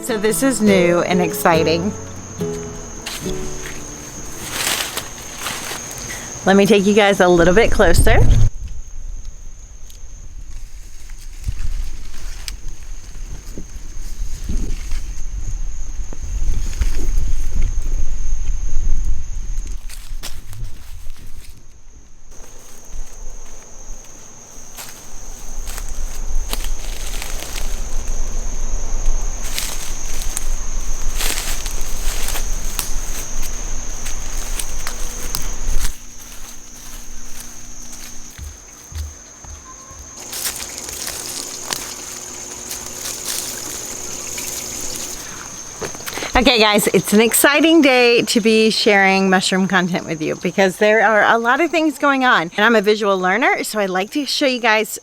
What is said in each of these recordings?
So this is new and exciting. Let me take you guys a little bit closer. Okay guys, it's an exciting day to be sharing mushroom content with you because there are a lot of things going on, and I'm a visual learner, so I like to show you guys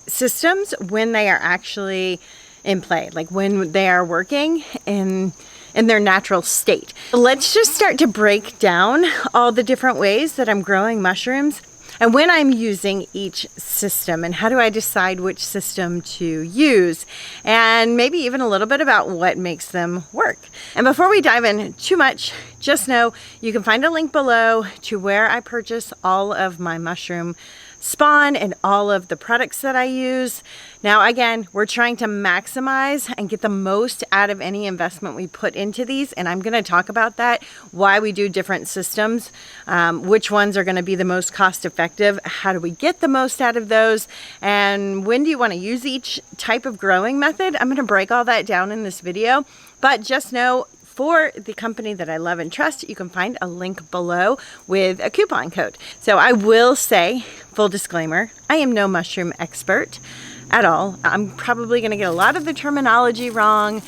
systems when they are actually in play, like when they are working in their natural state. Let's just start to break down all the different ways that I'm growing mushrooms and when I'm using each system, and how do I decide which system to use, and maybe even a little bit about what makes them work. And before we dive in too much, just know you can find a link below to where I purchase all of my mushroom spawn and all of the products that I use. Now again, we're trying to maximize and get the most out of any investment we put into these, and I'm going to talk about that, why we do different systems, which ones are going to be the most cost effective, how do we get the most out of those, and when do you want to use each type of growing method. I'm going to break all that down in this video, but just know for the company that I love and trust, you can find a link below with a coupon code. So I will say, full disclaimer, I am no mushroom expert at all. I'm probably going to get a lot of the terminology wrong.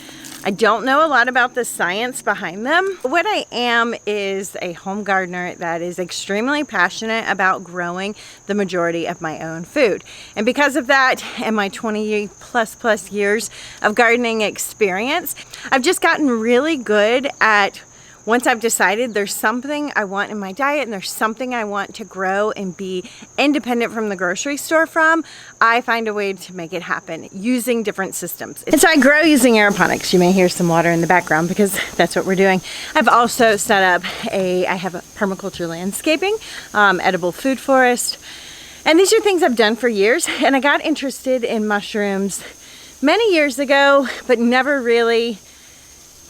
I don't know a lot about the science behind them. What I am is a home gardener that is extremely passionate about growing the majority of my own food. And because of that, and my 20 plus years of gardening experience, I've just gotten really good at, once I've decided there's something I want in my diet and there's something I want to grow and be independent from the grocery store from, I find a way to make it happen using different systems. And so I grow using aeroponics. You may hear some water in the background because that's what we're doing. I've also set up I have a permaculture landscaping, edible food forest. And these are things I've done for years. And I got interested in mushrooms many years ago, but never really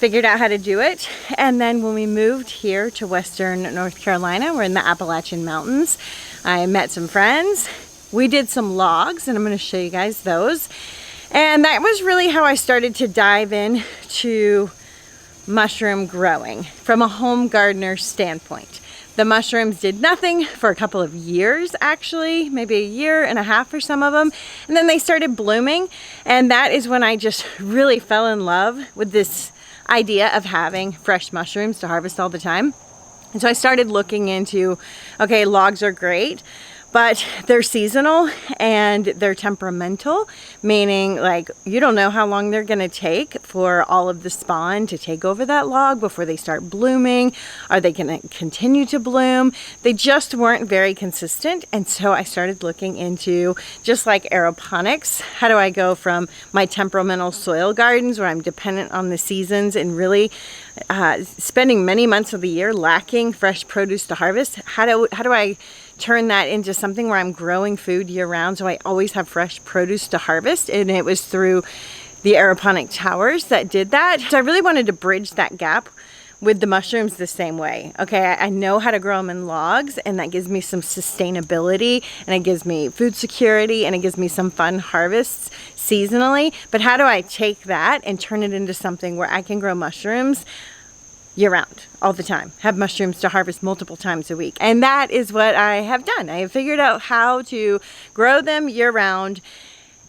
figured out how to do it. And then when we moved here to Western North Carolina, we're in the Appalachian Mountains, I met some friends. We did some logs, and I'm going to show you guys those. And that was really how I started to dive in to mushroom growing from a home gardener standpoint. The mushrooms did nothing for a couple of years, actually, maybe a year and a half for some of them. And then they started blooming. And that is when I just really fell in love with this idea of having fresh mushrooms to harvest all the time. And so I started looking into, okay, logs are great, but they're seasonal and they're temperamental, meaning like you don't know how long they're gonna take for all of the spawn to take over that log before they start blooming. Are they gonna continue to bloom? They just weren't very consistent. And so I started looking into, just like aeroponics, how do I go from my temperamental soil gardens where I'm dependent on the seasons and really spending many months of the year lacking fresh produce to harvest? How do I turn that into something where I'm growing food year round so I always have fresh produce to harvest? And it was through the aeroponic towers that did that. So I really wanted to bridge that gap with the mushrooms the same way. Okay, I know how to grow them in logs, and that gives me some sustainability, and it gives me food security, and it gives me some fun harvests seasonally. But how do I take that and turn it into something where I can grow mushrooms year round, all the time, have mushrooms to harvest multiple times a week? And that is what I have done. I have figured out how to grow them year round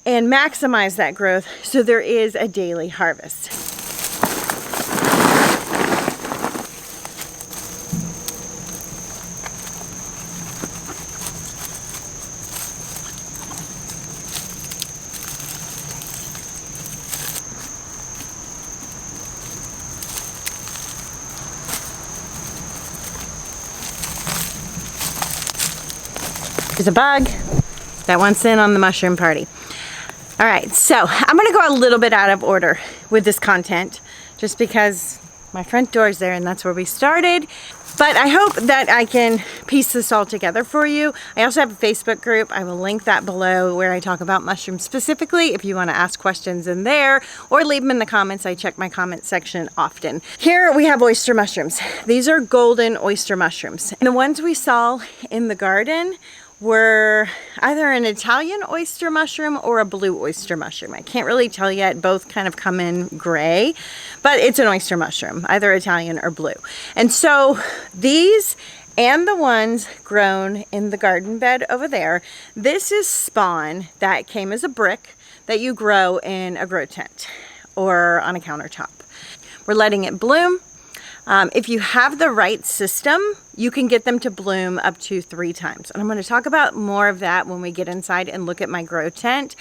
and maximize that growth so there is a daily harvest. There's a bug that wants in on the mushroom party. All right, so I'm gonna go a little bit out of order with this content just because my front door is there and that's where we started. But I hope that I can piece this all together for you. I also have a Facebook group. I will link that below where I talk about mushrooms specifically if you want to ask questions in there or leave them in the comments. I check my comment section often. Here we have oyster mushrooms. These are golden oyster mushrooms. And the ones we saw in the garden were either an Italian oyster mushroom or a blue oyster mushroom. I can't really tell yet. Both kind of come in gray, but it's an oyster mushroom, either Italian or blue. And so these and the ones grown in the garden bed over there, this is spawn that came as a brick that you grow in a grow tent or on a countertop. We're letting it bloom. If you have the right system, you can get them to bloom up to 3 times. And I'm going to talk about more of that when we get inside and look at my grow tent.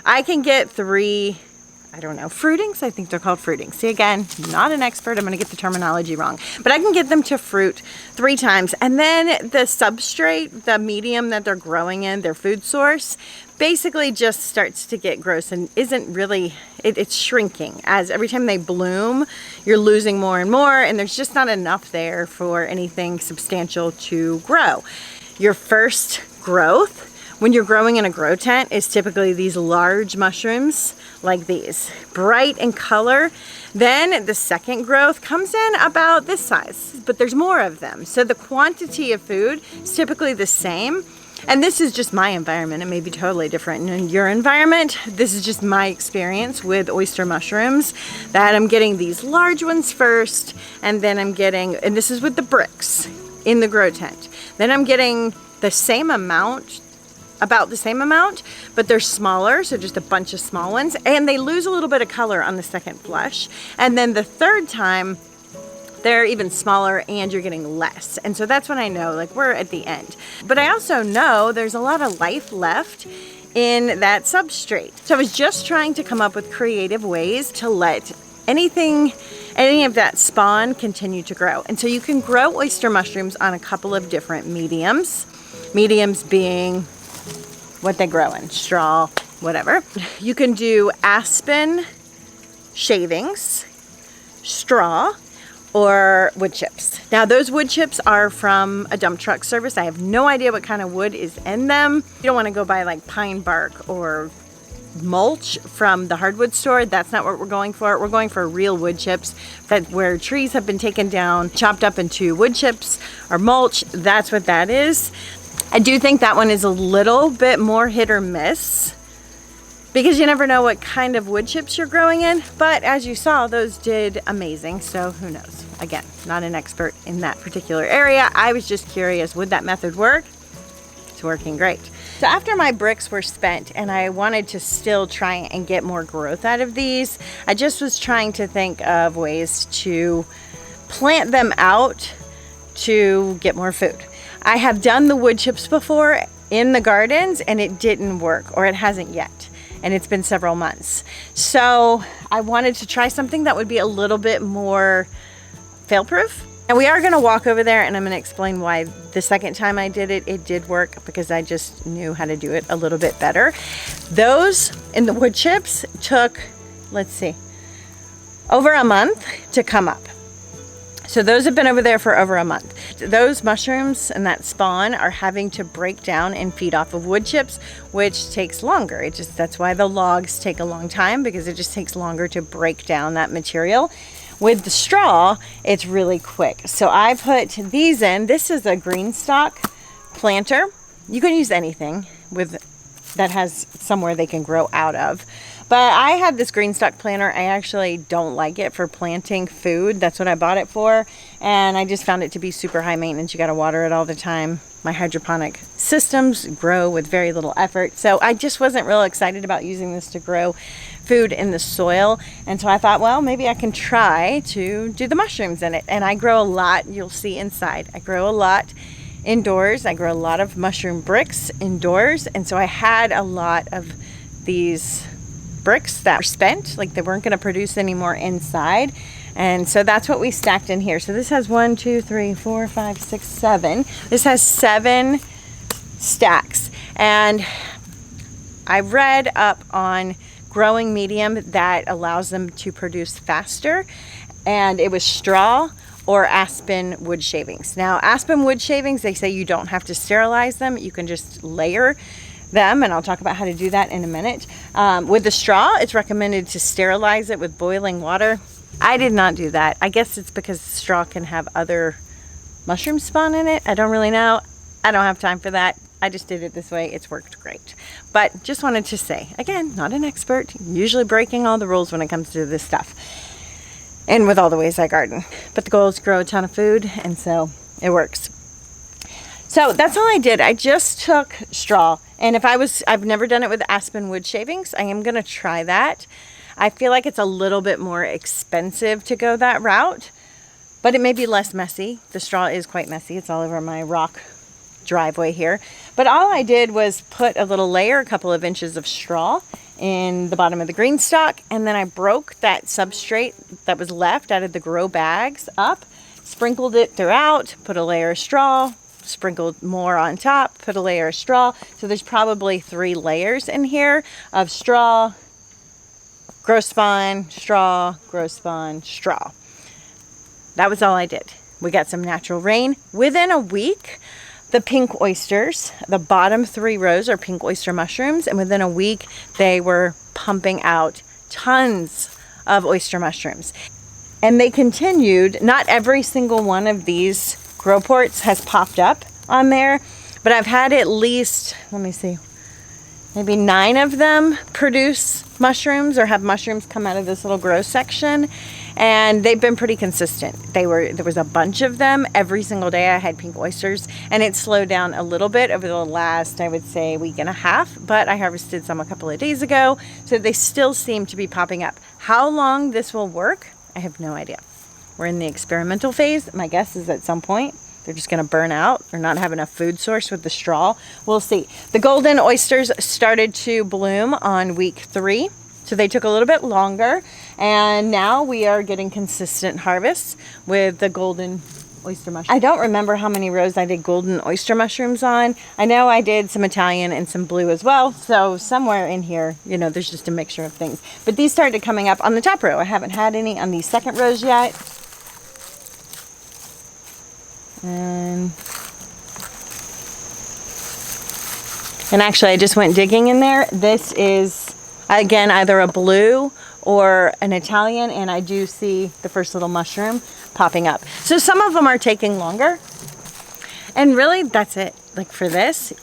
I can get 3, I don't know, fruitings. I think they're called fruitings. See, again, not an expert. I'm going to get the terminology wrong. But I can get them to fruit 3 times. And then the substrate, the medium that they're growing in, their food source, basically just starts to get gross and isn't really, it's shrinking. As every time they bloom, you're losing more and more, and there's just not enough there for anything substantial to grow. Your first growth, when you're growing in a grow tent, is typically these large mushrooms like these, bright in color. Then the second growth comes in about this size, but there's more of them. So the quantity of food is typically the same. And this is just my environment. It may be totally different in your environment. This is just my experience with oyster mushrooms, that I'm getting these large ones first, and then I'm getting, and this is with the bricks in the grow tent. Then I'm getting the same amount, about the same amount, but they're smaller, so just a bunch of small ones, and they lose a little bit of color on the second flush. And then the third time, they're even smaller and you're getting less. And so that's when I know, like, we're at the end. But I also know there's a lot of life left in that substrate. So I was just trying to come up with creative ways to let any of that spawn continue to grow. And so you can grow oyster mushrooms on a couple of different mediums. Mediums being what they grow in, straw, whatever. You can do aspen shavings, straw, or wood chips. Now those wood chips are from a dump truck service. I have no idea what kind of wood is in them. You don't want to go buy like pine bark or mulch from the hardwood store. That's not what we're going for. We're going for real wood chips, that where trees have been taken down, chopped up into wood chips or mulch. That's what that is. I do think that one is a little bit more hit or miss, because you never know what kind of wood chips you're growing in. But as you saw, those did amazing. So who knows? Again, not an expert in that particular area. I was just curious, would that method work? It's working great. So after my bricks were spent and I wanted to still try and get more growth out of these, I just was trying to think of ways to plant them out to get more food. I have done the wood chips before in the gardens and it didn't work, or it hasn't yet. And it's been several months. So I wanted to try something that would be a little bit more fail-proof. And we are gonna walk over there and I'm gonna explain why the second time I did it, it did work, because I just knew how to do it a little bit better. Those in the wood chips took, let's see, over a month to come up. So those have been over there for over a month. Those mushrooms and that spawn are having to break down and feed off of wood chips, which takes longer. That's why the logs take a long time, because it just takes longer to break down that material. With the straw, it's really quick. So I put these in. This is a green stalk planter. You can use anything that has somewhere they can grow out of. But I had this green stalk planter. I actually don't like it for planting food. That's what I bought it for. And I just found it to be super high maintenance. You got to water it all the time. My hydroponic systems grow with very little effort. So I just wasn't real excited about using this to grow food in the soil. And so I thought, well, maybe I can try to do the mushrooms in it. And I grow a lot. You'll see inside. I grow a lot indoors. I grow a lot of mushroom bricks indoors. And so I had a lot of these bricks that were spent, like they weren't going to produce any more inside. And so that's what we stacked in here. So this has 1, 2, 3, 4, 5, 6, 7. This has 7 stacks. And I read up on growing medium that allows them to produce faster. and it was straw or aspen wood shavings. Now, aspen wood shavings, they say you don't have to sterilize them. You can just layer them, and I'll talk about how to do that in a minute. With the straw, it's recommended to sterilize it with boiling water. I did not do that. I guess it's because straw can have other mushroom spawn in it. I don't really know. I don't have time for that. I just did it this way. It's worked great. But just wanted to say, again, not an expert, usually breaking all the rules when it comes to this stuff. And with all the ways I garden. But the goal is to grow a ton of food, and so it works. So that's all I did. I just took straw. And I've never done it with aspen wood shavings. I am gonna try that. I feel like it's a little bit more expensive to go that route, but it may be less messy. The straw is quite messy. It's all over my rock driveway here. But all I did was put a little layer, a couple of inches of straw in the bottom of the green stalk, and then I broke that substrate that was left out of the grow bags up, sprinkled it throughout, put a layer of straw, sprinkled more on top, put a layer of straw. So there's probably 3 layers in here of straw, grow spawn, straw, grow spawn, straw. That was all I did. We got some natural rain. Within a week, the pink oysters, the bottom 3 rows are pink oyster mushrooms, and within a week they were pumping out tons of oyster mushrooms. And they continued. Not every single one of these grow ports has popped up on there, but I've had at least, let me see, maybe 9 of them produce mushrooms or have mushrooms come out of this little grow section, and they've been pretty consistent. There was a bunch of them every single day. I had pink oysters, and it slowed down a little bit over the last, I would say, week and a half, but I harvested some a couple of days ago, so they still seem to be popping up. How long this will work, I have no idea. We're in the experimental phase. My guess is at some point they're just going to burn out or not have enough food source with the straw. We'll see. The golden oysters started to bloom on week 3, so they took a little bit longer, and now we are getting consistent harvests with the golden oyster mushrooms. I don't remember how many rows I did golden oyster mushrooms on. I know I did some Italian and some blue as well, so somewhere in here, you know, there's just a mixture of things. But these started coming up on the top row. I haven't had any on these second rows yet. And actually I just went digging in there. This is, again, either a blue or an Italian, and I do see the first little mushroom popping up. So some of them are taking longer, and really that's it. Like for this,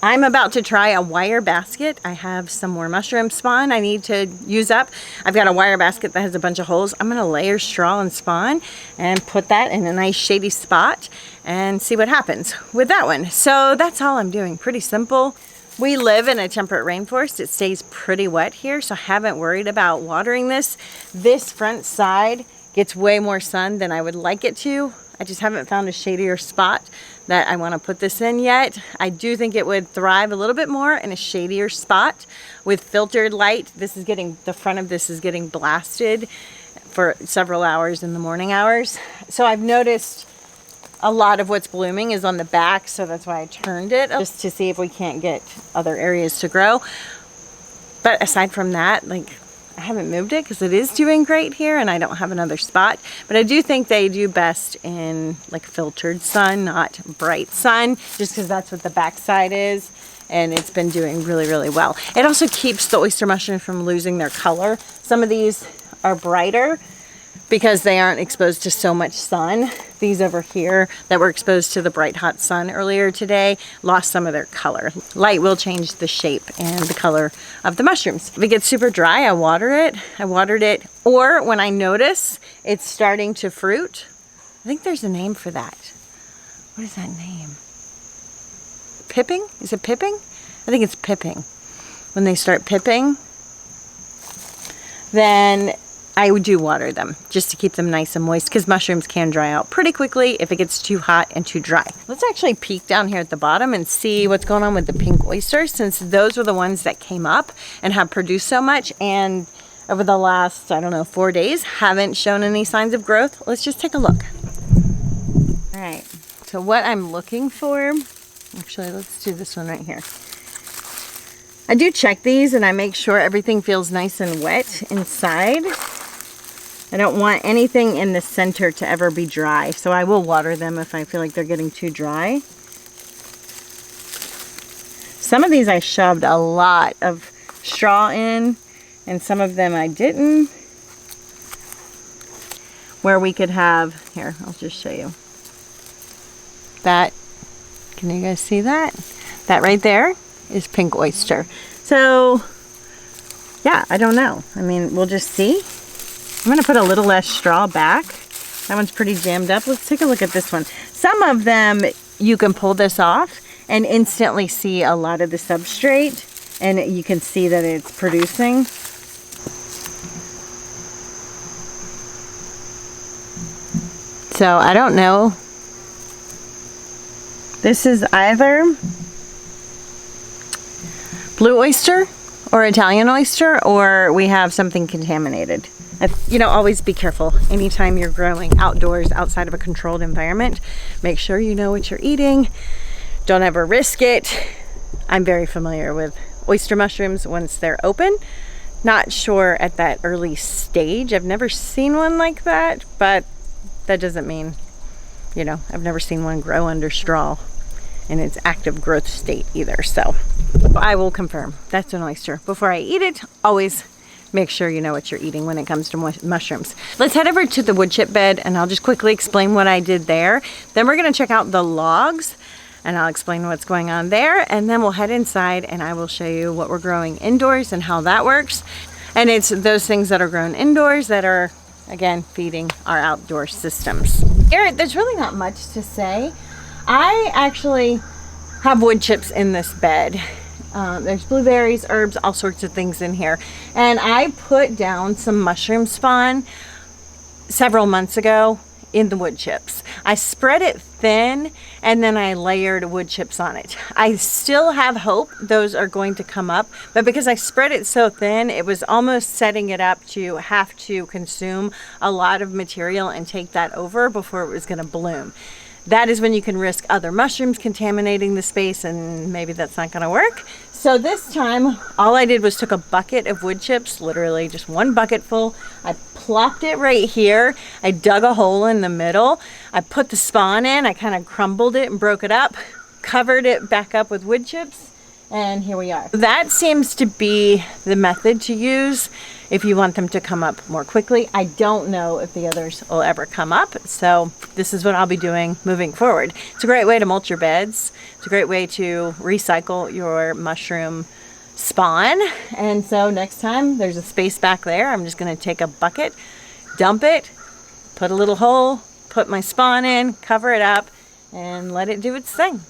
I'm about to try a wire basket. I have some more mushroom spawn I need to use up. I've got a wire basket that has a bunch of holes. I'm gonna layer straw and spawn and put that in a nice shady spot and see what happens with that one. So that's all I'm doing, pretty simple. We live in a temperate rainforest. It stays pretty wet here, so I haven't worried about watering this. This front side gets way more sun than I would like it to. I just haven't found a shadier spot that I want to put this in yet. I do think it would thrive a little bit more in a shadier spot with filtered light. The front of this is getting blasted for several hours in the morning hours. So I've noticed a lot of what's blooming is on the back, so that's why I turned it, just to see if we can't get other areas to grow. But aside from that, like, I haven't moved it because it is doing great here and I don't have another spot. But I do think they do best in like filtered sun, not bright sun, just because that's what the backside is. And it's been doing really, really well. It also keeps the oyster mushrooms from losing their color. Some of these are brighter because they aren't exposed to so much sun. These over here that were exposed to the bright hot sun earlier today lost some of their color. Light will change the shape and the color of the mushrooms. If it gets super dry, I water it. I watered it, or when I notice it's starting to fruit, I think there's a name for that. What is that name? Pipping? Is it pipping? I think it's pipping. When they start pipping, then I do water them just to keep them nice and moist, because mushrooms can dry out pretty quickly if it gets too hot and too dry. Let's actually peek down here at the bottom and see what's going on with the pink oysters, since those were the ones that came up and have produced so much, and over the last, I don't know, 4 days haven't shown any signs of growth. Let's just take a look. All right, so what I'm looking for, actually let's do this one right here. I do check these and I make sure everything feels nice and wet inside. I don't want anything in the center to ever be dry. So I will water them if I feel like they're getting too dry. Some of these I shoved a lot of straw in, and some of them I didn't. Where we could have, here, I'll just show you. That, can you guys see that? That right there is pink oyster. So, yeah, I don't know. I mean, we'll just see. I'm gonna put a little less straw back. That one's pretty jammed up. Let's take a look at this one. Some of them, you can pull this off and instantly see a lot of the substrate, and you can see that it's producing. So I don't know. This is either blue oyster or Italian oyster, or we have something contaminated. You know, always be careful. Anytime you're growing outdoors outside of a controlled environment, make sure you know what you're eating. Don't ever risk it. I'm very familiar with oyster mushrooms once they're open. Not sure at that early stage. I've never seen one like that, but that doesn't mean, you know, I've never seen one grow under straw in its active growth state either. So I will confirm that's an oyster. Before I eat it, always make sure you know what you're eating when it comes to mushrooms. Let's head over to the wood chip bed and I'll just quickly explain what I did there. Then we're gonna check out the logs and I'll explain what's going on there, and then we'll head inside and I will show you what we're growing indoors and how that works. And it's those things that are grown indoors that are, again, feeding our outdoor systems. Here, there's really not much to say. I actually have wood chips in this bed. There's blueberries, herbs, all sorts of things in here. And I put down some mushroom spawn several months ago in the wood chips. I spread it thin and then I layered wood chips on it. I still have hope those are going to come up, but because I spread it so thin, it was almost setting it up to have to consume a lot of material and take that over before it was going to bloom. That is when you can risk other mushrooms contaminating the space, and maybe that's not going to work. So this time, all I did was took a bucket of wood chips, literally just one bucket full. I plopped it right here. I dug a hole in the middle. I put the spawn in. I kind of crumbled it and broke it up, covered it back up with wood chips, and here we are. That seems to be the method to use if you want them to come up more quickly. I don't know if the others will ever come up, so this is what I'll be doing moving forward. It's a great way to mulch your beds. It's a great way to recycle your mushroom spawn. And so next time there's a space back there, I'm just gonna take a bucket, dump it, put a little hole, put my spawn in, cover it up, and let it do its thing.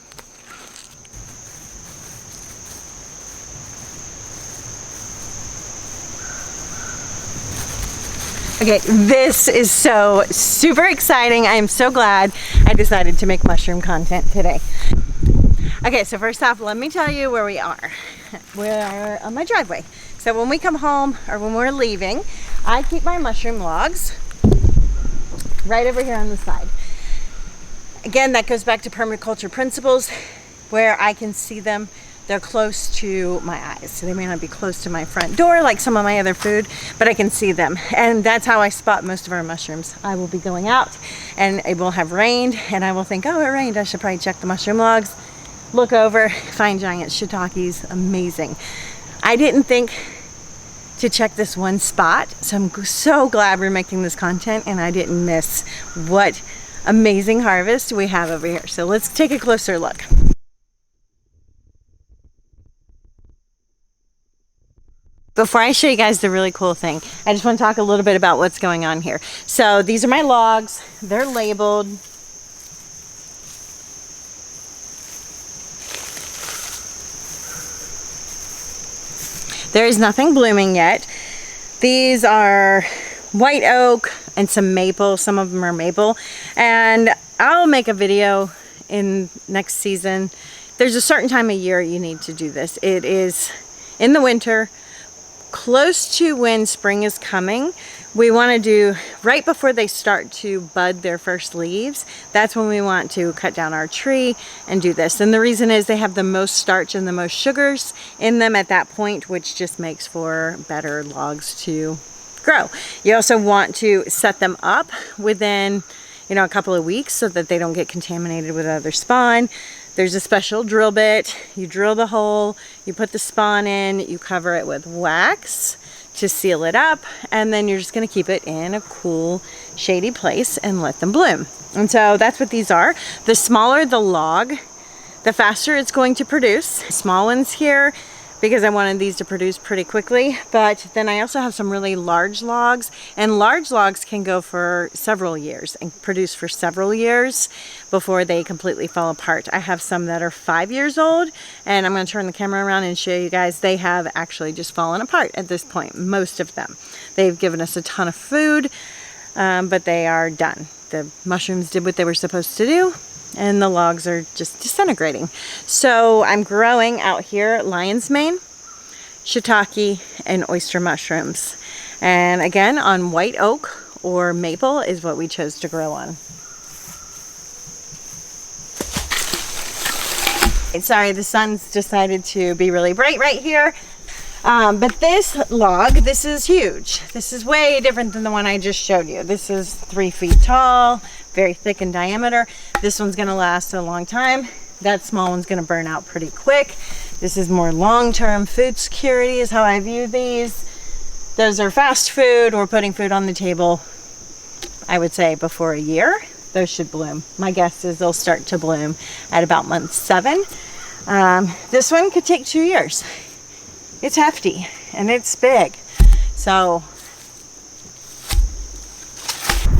Okay, this is so super exciting. I am so glad I decided to make mushroom content today. Okay, so first off, let me tell you where we are. We're on my driveway. So when we come home or when we're leaving, I keep my mushroom logs right over here on the side. Again, that goes back to permaculture principles where I can see them. They're close to my eyes. So they may not be close to my front door like some of my other food, but I can see them. And that's how I spot most of our mushrooms. I will be going out and it will have rained and I will think, oh, it rained. I should probably check the mushroom logs. Look over, find giant shiitakes, amazing. I didn't think to check this one spot. So I'm so glad we're making this content and I didn't miss what amazing harvest we have over here. So let's take a closer look. Before I show you guys the really cool thing, I just want to talk a little bit about what's going on here. So these are my logs. They're labeled. There is nothing blooming yet. These are white oak and some maple. Some of them are maple. And I'll make a video in next season. There's a certain time of year you need to do this. It is in the winter, close to when spring is coming. We want to do right before they start to bud their first leaves. That's when we want to cut down our tree and do this. And the reason is they have the most starch and the most sugars in them at that point, which just makes for better logs to grow. grow. You also want to set them up within, you know, a couple of weeks so that they don't get contaminated with other spawn. There's a special drill bit. You drill the hole, you put the spawn in, you cover it with wax to seal it up, and then you're just going to keep it in a cool, shady place and let them bloom. And so that's what these are. The smaller the log, the faster it's going to produce. Small ones here, because I wanted these to produce pretty quickly. But then I also have some really large logs, and large logs can go for several years and produce for several years before they completely fall apart. I have some that are 5 years old, and I'm going to turn the camera around and show you guys. They have actually just fallen apart at this point, most of them. They've given us a ton of food, but they are done. The mushrooms did what they were supposed to do, and the logs are just disintegrating. So I'm growing out here lion's mane, shiitake, and oyster mushrooms. And again, on white oak or maple is what we chose to grow on. Sorry, the sun's decided to be really bright right here. But this log, this is huge. This is way different than the one I just showed you. This is 3 feet tall, very thick in diameter. This one's gonna last a long time. That small one's gonna burn out pretty quick. This is more long-term food security is how I view these. Those are fast food or putting food on the table, I would say before a year. Those should bloom. My guess is they'll start to bloom at about month 7. This one could take 2 years. It's hefty and it's big. So,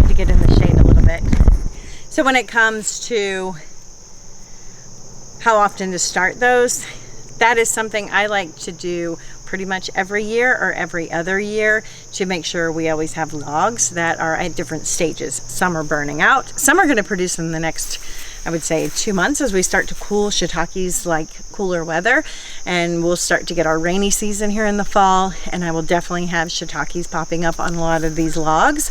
to get in the shade a little bit. So when it comes to how often to start those, that is something I like to do pretty much every year or every other year to make sure we always have logs that are at different stages. Some are burning out. Some are going to produce in the next, I would say, 2 months as we start to cool. Shiitake's like cooler weather, and we'll start to get our rainy season here in the fall, and I will definitely have shiitakes popping up on a lot of these logs,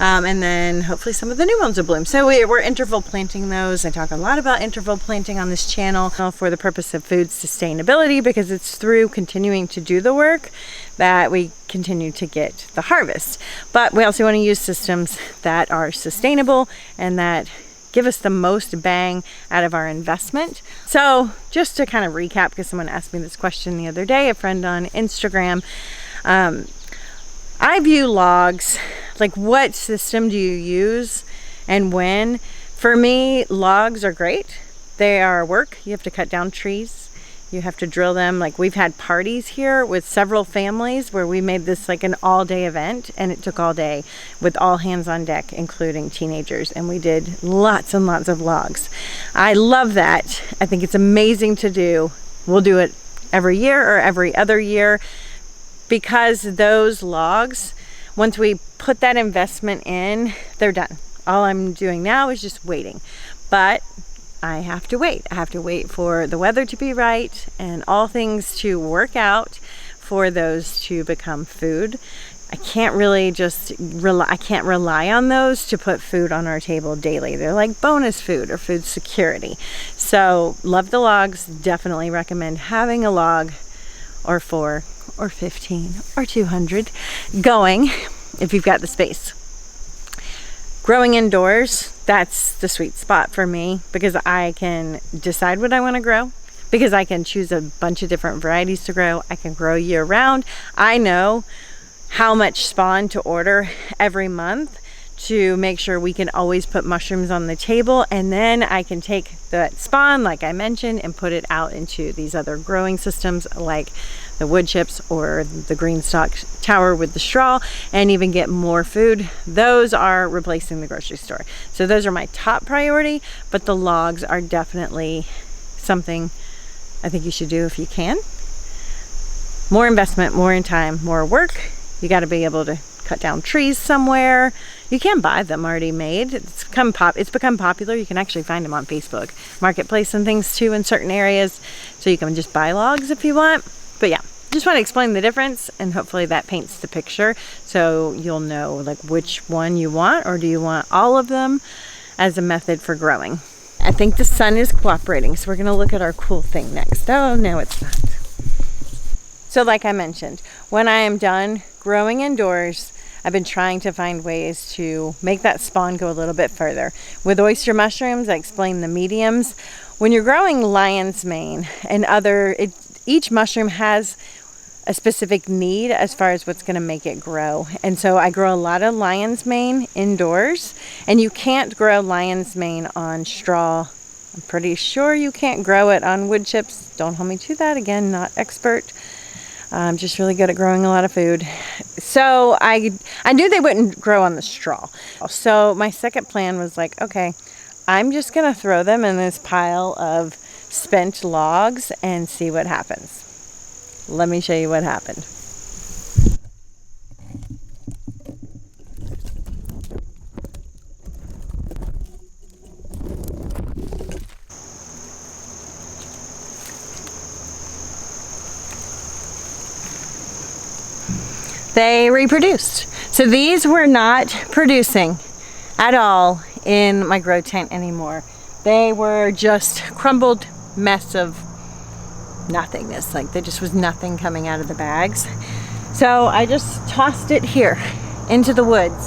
and then hopefully some of the new ones will bloom. So we're interval planting those. I talk a lot about interval planting on this channel for the purpose of food sustainability, because it's through continuing to do the work that we continue to get the harvest. But we also want to use systems that are sustainable and that give us the most bang out of our investment. So just to kind of recap, because someone asked me this question the other day, a friend on Instagram, I view logs like, what system do you use and when? For me, logs are great. They are work. You have to cut down trees. You have to drill them. Like, we've had parties here with several families where we made this like an all-day event, and it took all day with all hands on deck, including teenagers, and we did lots and lots of logs. I love that. I think it's amazing to do. We'll do it every year or every other year, because those logs, once we put that investment in, they're done. All I'm doing now is just waiting. But I have to wait. I have to wait for the weather to be right and all things to work out for those to become food. I can't really just rely on those to put food on our table daily. They're like bonus food or food security. So love the logs. Definitely recommend having a log or 4 or 15 or 200 going if you've got the space. Growing indoors, that's the sweet spot for me, because I can decide what I want to grow, because I can choose a bunch of different varieties to grow. I can grow year round. I know how much spawn to order every month to make sure we can always put mushrooms on the table, and then I can take that spawn, like I mentioned, and put it out into these other growing systems like the wood chips or the green stalk tower with the straw, and even get more food. Those are replacing the grocery store. So those are my top priority, but the logs are definitely something I think you should do if you can. More investment, more in time, more work. You got to be able to cut down trees somewhere. You can buy them already made. It's become popular. You can actually find them on Facebook Marketplace and things too in certain areas. So you can just buy logs if you want. But yeah, just want to explain the difference, and hopefully that paints the picture so you'll know like which one you want, or do you want all of them as a method for growing. I think the sun is cooperating, so we're going to look at our cool thing next. Oh, no, it's not. So like I mentioned, when I am done growing indoors, I've been trying to find ways to make that spawn go a little bit further. With oyster mushrooms, I explained the mediums. When you're growing lion's mane and each mushroom has a specific need as far as what's going to make it grow. And so I grow a lot of lion's mane indoors, and you can't grow lion's mane on straw. I'm pretty sure you can't grow it on wood chips. Don't hold me to that. Again, not expert. I'm just really good at growing a lot of food. So I knew they wouldn't grow on the straw. So my second plan was like, okay, I'm just going to throw them in this pile of spent logs and see what happens. Let me show you what happened. They reproduced. So these were not producing at all in my grow tent anymore. They were just crumbled mess of nothingness. Like there just was nothing coming out of the bags. So I just tossed it here into the woods.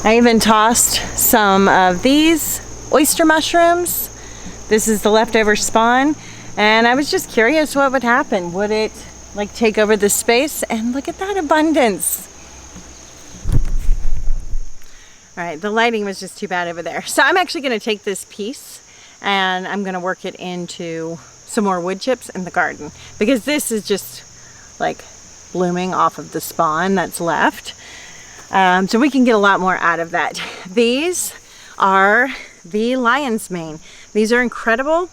I even tossed some of these oyster mushrooms. This is the leftover spawn, and I was just curious what would happen. Would it like take over the space? And look at that abundance. All right, the lighting was just too bad over there. So I'm actually going to take this piece and I'm going to work it into some more wood chips in the garden, because this is just like blooming off of the spawn that's left. So we can get a lot more out of that. These are the lion's mane. These are incredible.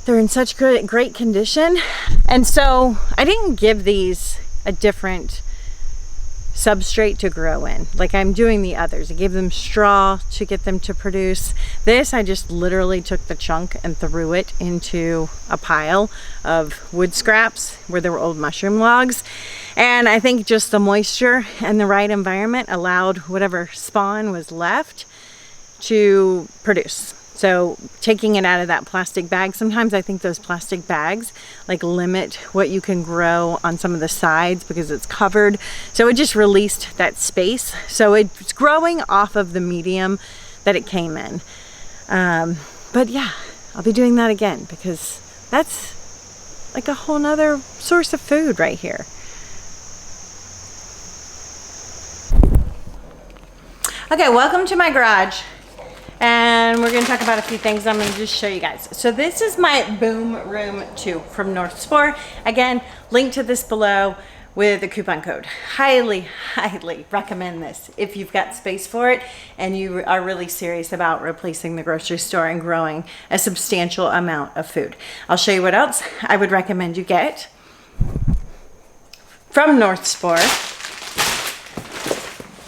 They're in such great condition. And so I didn't give these a different substrate to grow in like I'm doing the others. I gave them straw to get them to produce. This, I just literally took the chunk and threw it into a pile of wood scraps where there were old mushroom logs. And I think just the moisture and the right environment allowed whatever spawn was left to produce. So taking it out of that plastic bag, sometimes I think those plastic bags like limit what you can grow on some of the sides because it's covered. So it just released that space. So it's growing off of the medium that it came in. But yeah, I'll be doing that again because that's like a whole nother source of food right here. Okay, welcome to my garage. And we're going to talk about a few things. I'm going to just show you guys. So this is my Boom Room 2 from North Spore. Again, link to this below with a coupon code. Highly, highly recommend this if you've got space for it and you are really serious about replacing the grocery store and growing a substantial amount of food. I'll show you what else I would recommend you get from North Spore.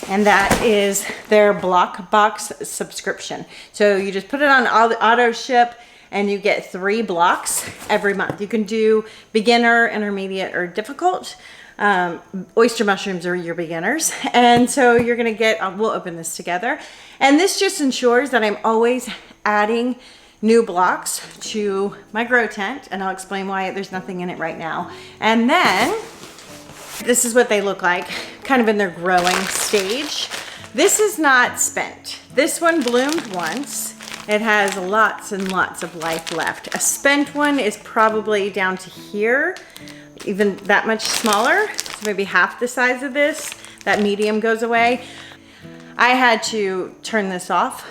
And that is their block box subscription. So you just put it on auto ship and you get 3 blocks every month. You can do beginner, intermediate, or difficult. Oyster mushrooms are your beginners. And so you're gonna get, we'll open this together. And this just ensures that I'm always adding new blocks to my grow tent. And I'll explain why there's nothing in it right now. And then this is what they look like, kind of in their growing stage. This is not spent. This one bloomed once. It has lots and lots of life left. A spent one is probably down to here, even that much smaller, so maybe half the size of this. That medium goes away. I had to turn this off,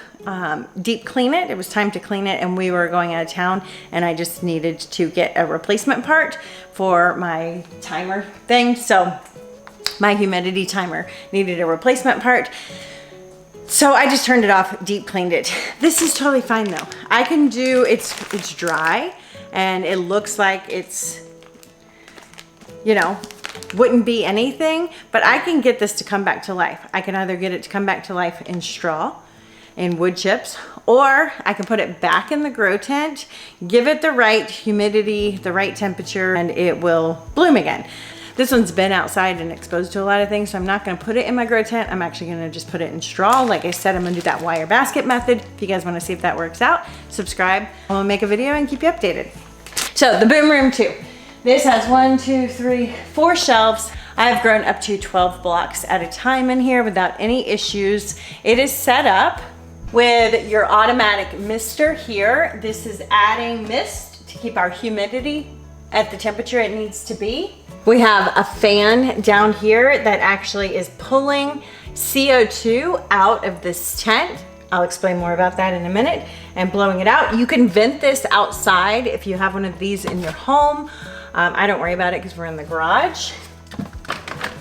deep clean it. It was time to clean it and we were going out of town and I just needed to get a replacement part for my timer thing. So my humidity timer needed a replacement part. So I just turned it off, deep cleaned it. This is totally fine though. I can do, it's dry and it looks like it's, you know, wouldn't be anything, but I can get this to come back to life. I can either get it to come back to life in straw, in wood chips, or I can put it back in the grow tent, give it the right humidity, the right temperature, and it will bloom again. This one's been outside and exposed to a lot of things, so I'm not gonna put it in my grow tent. I'm actually gonna just put it in straw. Like I said, I'm gonna do that wire basket method. If you guys wanna see if that works out, subscribe. I'm gonna make a video and keep you updated. So the boom room 2. This has 1, 2, 3, 4 shelves. I've grown up to 12 blocks at a time in here without any issues. It is set up with your automatic mister here. This is adding mist to keep our humidity at the temperature it needs to be. We have a fan down here that actually is pulling CO2 out of this tent. I'll explain more about that in a minute, and blowing it out. You can vent this outside if you have one of these in your home. I don't worry about it because we're in the garage.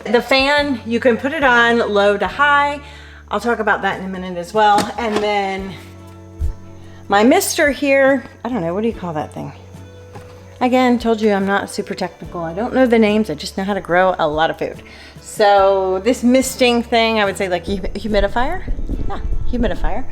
The fan, you can put it on low to high. I'll talk about that in a minute as well. And then my mister here, I don't know, what do you call that thing? Again, told you I'm not super technical. I don't know the names, I just know how to grow a lot of food. So this misting thing, I would say like humidifier. Yeah, humidifier.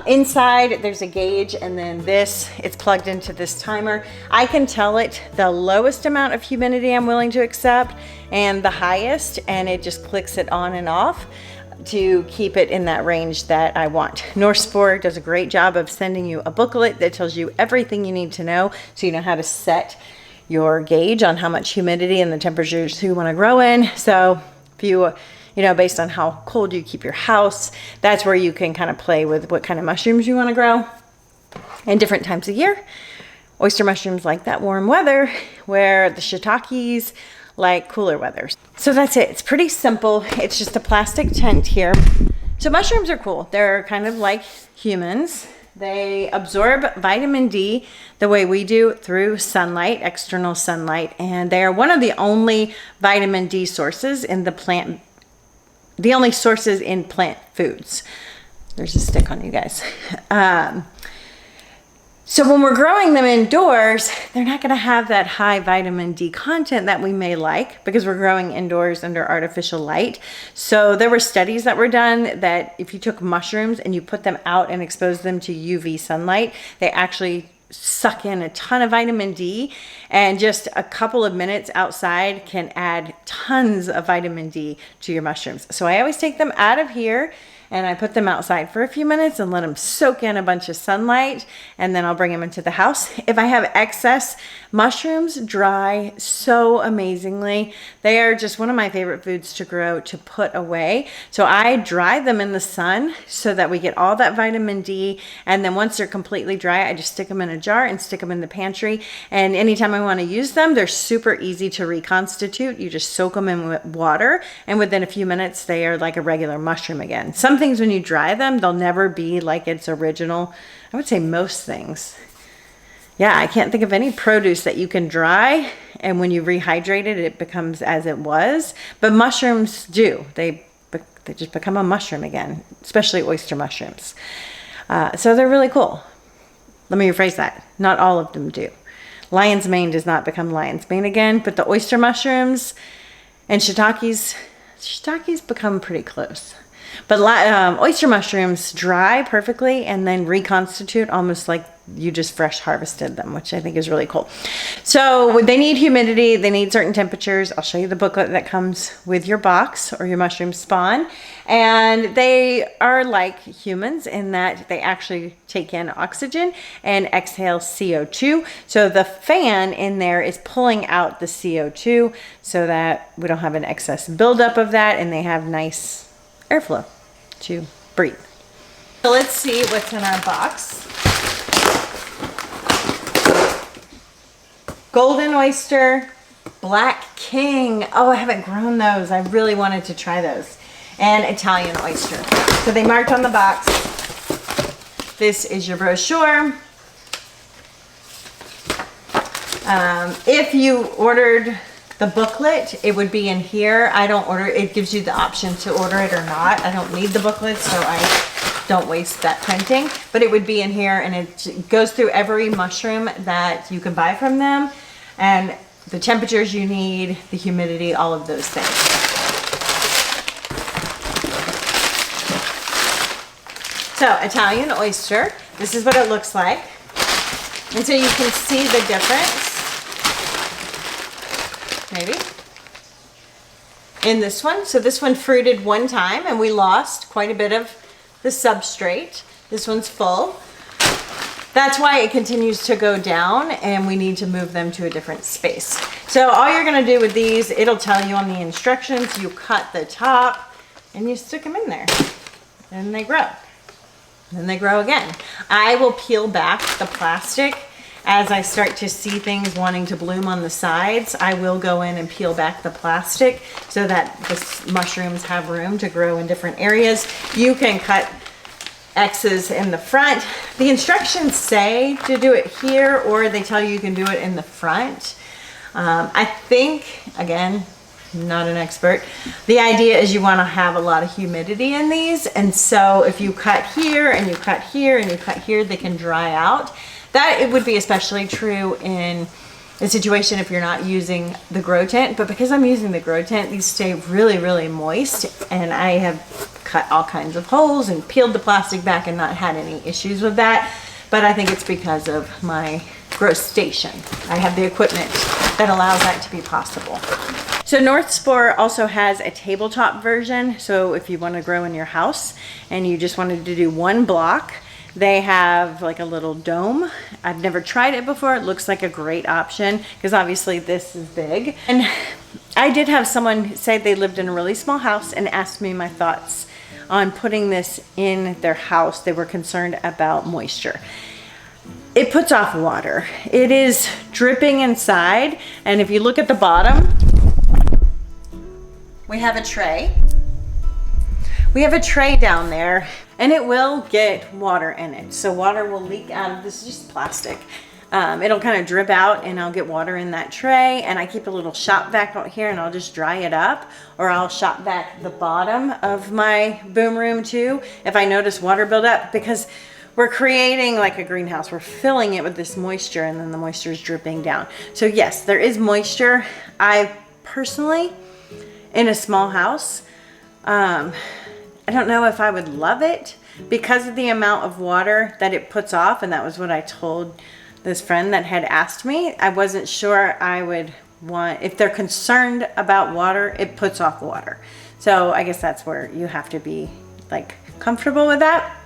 Inside there's a gauge, and then this, it's plugged into this timer. I can tell it the lowest amount of humidity I'm willing to accept and the highest, and it just clicks it on and off to keep it in that range that I want. Northsport does a great job of sending you a booklet that tells you everything you need to know, so you know how to set your gauge on how much humidity and the temperatures you want to grow in. So if you know, based on how cold you keep your house, that's where you can kind of play with what kind of mushrooms you want to grow in different times of year. Oyster mushrooms like that warm weather, where the shiitakes like cooler weather. So that's it. It's pretty simple. It's just a plastic tent here. So mushrooms are cool. They're kind of like humans. They absorb vitamin D the way we do, through sunlight, external sunlight, and they are one of the only vitamin D sources in the only sources in plant foods. There's a stick on you guys. So when we're growing them indoors, they're not gonna have that high vitamin D content that we may like, because we're growing indoors under artificial light. So there were studies that were done that if you took mushrooms and you put them out and exposed them to UV sunlight, they actually suck in a ton of vitamin D, and just a couple of minutes outside can add tons of vitamin D to your mushrooms. So I always take them out of here and I put them outside for a few minutes and let them soak in a bunch of sunlight, and then I'll bring them into the house. If I have excess, mushrooms dry so amazingly. They are just one of my favorite foods to grow, to put away. So I dry them in the sun so that we get all that vitamin D, and then once they're completely dry, I just stick them in a jar and stick them in the pantry. And anytime I want to use them, they're super easy to reconstitute. You just soak them in water, and within a few minutes they are like a regular mushroom again. Some things, when you dry them, they'll never be like its original. I would say most things. Yeah, I can't think of any produce that you can dry and when you rehydrate it, it becomes as it was. But mushrooms do. They just become a mushroom again, especially oyster mushrooms. So they're really cool. Let me rephrase that. Not all of them do. Lion's mane does not become lion's mane again, but the oyster mushrooms and shiitakes become pretty close. But oyster mushrooms dry perfectly and then reconstitute almost like you just fresh harvested them, which I think is really cool. So they need humidity, they need certain temperatures. I'll show you the booklet that comes with your box or your mushroom spawn. And they are like humans in that they actually take in oxygen and exhale CO2. So the fan in there is pulling out the CO2 so that we don't have an excess buildup of that, and they have nice airflow to breathe. So let's see what's in our box. Golden oyster, black king. Oh, I haven't grown those. I really wanted to try those. And Italian oyster. So they marked on the box. This is your brochure. If you ordered the booklet, it would be in here. I don't order it. It gives you the option to order it or not. I don't need the booklet, so I don't waste that printing. But it would be in here, and it goes through every mushroom that you can buy from them, and the temperatures you need, the humidity, all of those things. So Italian oyster, this is what it looks like. And so you can see the difference. Maybe. in this one. So this one fruited one time and we lost quite a bit of the substrate. This one's full. That's why it continues to go down and we need to move them to a different space. So all you're gonna do with these, it'll tell you on the instructions, you cut the top and you stick them in there and they grow. Then they grow again. I will peel back the plastic as I start to see things wanting to bloom on the sides. I will go in and peel back the plastic so that the mushrooms have room to grow in different areas. You can cut X's in the front. The instructions say to do it here, or they tell you can do it in the front. I think, again, I'm not an expert, the idea is you want to have a lot of humidity in these, and so if you cut here and you cut here and you cut here, they can dry out. That it would be especially true in a situation if you're not using the grow tent, but because I'm using the grow tent, these stay really, really moist, and I have cut all kinds of holes and peeled the plastic back and not had any issues with that. But I think it's because of my grow station. I have the equipment that allows that to be possible. So North Spore also has a tabletop version. So if you want to grow in your house and you just wanted to do one block, they have like a little dome. I've never tried it before. It looks like a great option because obviously this is big. And I did have someone say they lived in a really small house and asked me my thoughts on putting this in their house. They were concerned about moisture. It puts off water. It is dripping inside. And if you look at the bottom, we have a tray. We have a tray down there and it will get water in it. So water will leak out of this, is just plastic. It'll kind of drip out and I'll get water in that tray, and I keep a little shop vac out here and I'll just dry it up, or I'll shop vac the bottom of my boom room too if I notice water build up, because we're creating like a greenhouse. We're filling it with this moisture and then the moisture is dripping down. So yes, there is moisture. I personally, in a small house, I don't know if I would love it because of the amount of water that it puts off, and that was what I told this friend that had asked me. I wasn't sure I would want, if they're concerned about water, it puts off water. So I guess that's where you have to be like comfortable with that.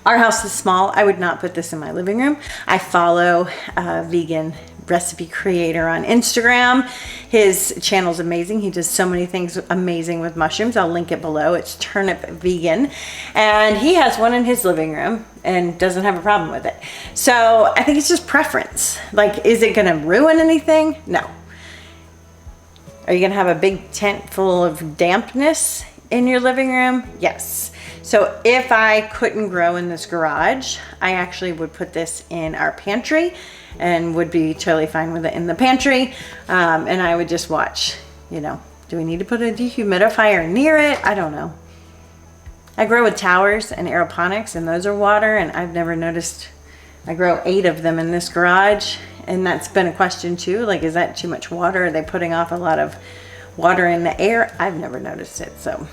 Our house is small. I would not put this in my living room. I follow a vegan recipe creator on Instagram. His channel's amazing. He does so many things amazing with mushrooms. I'll link it below. It's Turnip Vegan. And he has one in his living room and doesn't have a problem with it. So I think it's just preference. Like, is it gonna ruin anything? No. Are you gonna have a big tent full of dampness in your living room? Yes. So if I couldn't grow in this garage, I actually would put this in our pantry and would be totally fine with it in the pantry. And I would just watch, you know, do we need to put a dehumidifier near it? I don't know. I grow with towers and aeroponics, and those are water, and I've never noticed. I grow 8 of them in this garage, and that's been a question too. Like, is that too much water? Are they putting off a lot of water in the air? I've never noticed it, so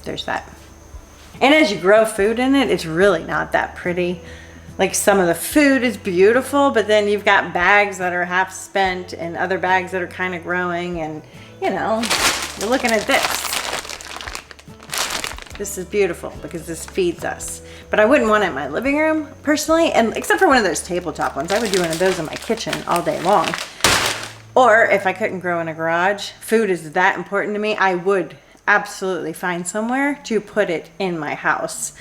there's that. And as you grow food in it, it's really not that pretty. Like, some of the food is beautiful, but then you've got bags that are half spent and other bags that are kind of growing, and you know, you're looking at this. This is beautiful because this feeds us. But I wouldn't want it in my living room personally, and except for one of those tabletop ones. I would do one of those in my kitchen all day long. Or if I couldn't grow in a garage, food is that important to me, I would absolutely find somewhere to put it in my house.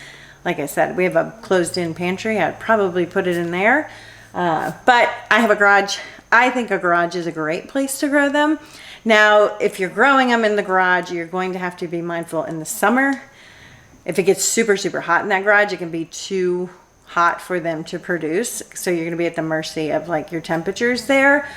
Like I said, we have a closed-in pantry. I'd probably put it in there. But I have a garage. I think a garage is a great place to grow them. Now, if you're growing them in the garage, you're going to have to be mindful in the summer. If it gets super, super hot in that garage, it can be too hot for them to produce. So you're going to be at the mercy of like your temperatures there.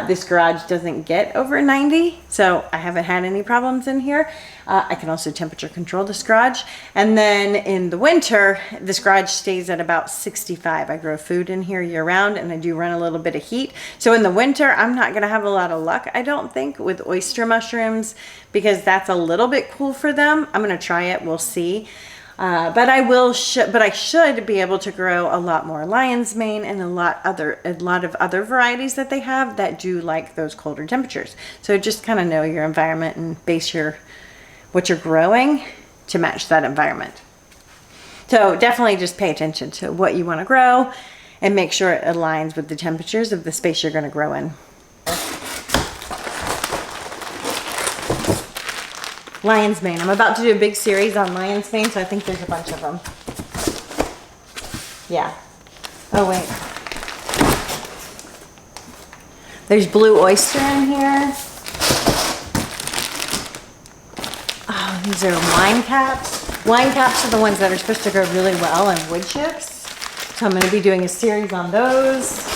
This garage doesn't get over 90, so I haven't had any problems in here. I can also temperature control this garage. And then in the winter, this garage stays at about 65. I grow food in here year round, and I do run a little bit of heat. So in the winter, I'm not gonna have a lot of luck, I don't think, with oyster mushrooms, because that's a little bit cool for them. I'm gonna try it, we'll see. But I should be able to grow a lot more lion's mane and a lot of other varieties that they have that do like those colder temperatures. So just kind of know your environment and base what you're growing to match that environment. So definitely just pay attention to what you want to grow and make sure it aligns with the temperatures of the space you're going to grow in. Lion's mane. I'm about to do a big series on lion's mane, so I think there's a bunch of them. Yeah. Oh, wait. There's blue oyster in here. Oh, these are wine caps. Wine caps are the ones that are supposed to grow really well in wood chips. So I'm going to be doing a series on those.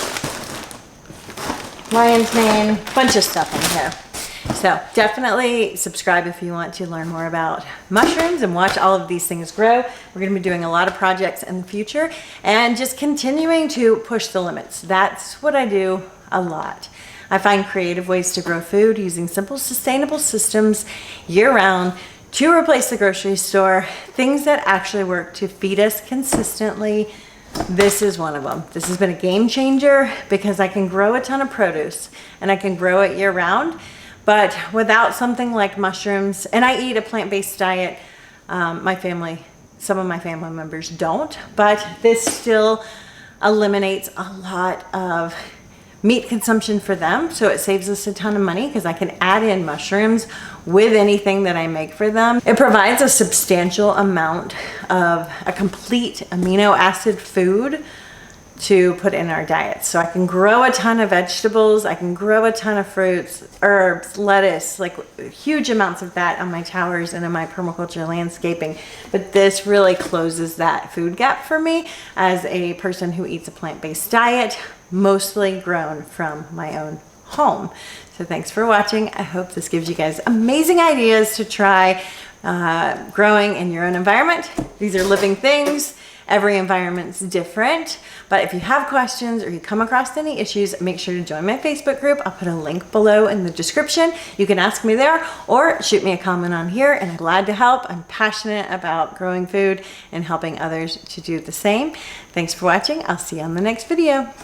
Lion's mane, bunch of stuff in here. So definitely subscribe if you want to learn more about mushrooms and watch all of these things grow. We're going to be doing a lot of projects in the future and just continuing to push the limits. That's what I do a lot. I find creative ways to grow food using simple, sustainable systems year-round to replace the grocery store, things that actually work to feed us consistently. This is one of them. This has been a game changer because I can grow a ton of produce and I can grow it year-round. But without something like mushrooms, and I eat a plant-based diet, some of my family members don't, but this still eliminates a lot of meat consumption for them. So it saves us a ton of money because I can add in mushrooms with anything that I make for them. It provides a substantial amount of a complete amino acid food to put in our diet. So I can grow a ton of vegetables, I can grow a ton of fruits, herbs, lettuce, like huge amounts of that on my towers and in my permaculture landscaping. But this really closes that food gap for me as a person who eats a plant-based diet, mostly grown from my own home. So thanks for watching. I hope this gives you guys amazing ideas to try growing in your own environment. These are living things. Every environment's different, but if you have questions or you come across any issues, make sure to join my Facebook group. I'll put a link below in the description. You can ask me there or shoot me a comment on here, and I'm glad to help. I'm passionate about growing food and helping others to do the same. Thanks for watching. I'll see you on the next video.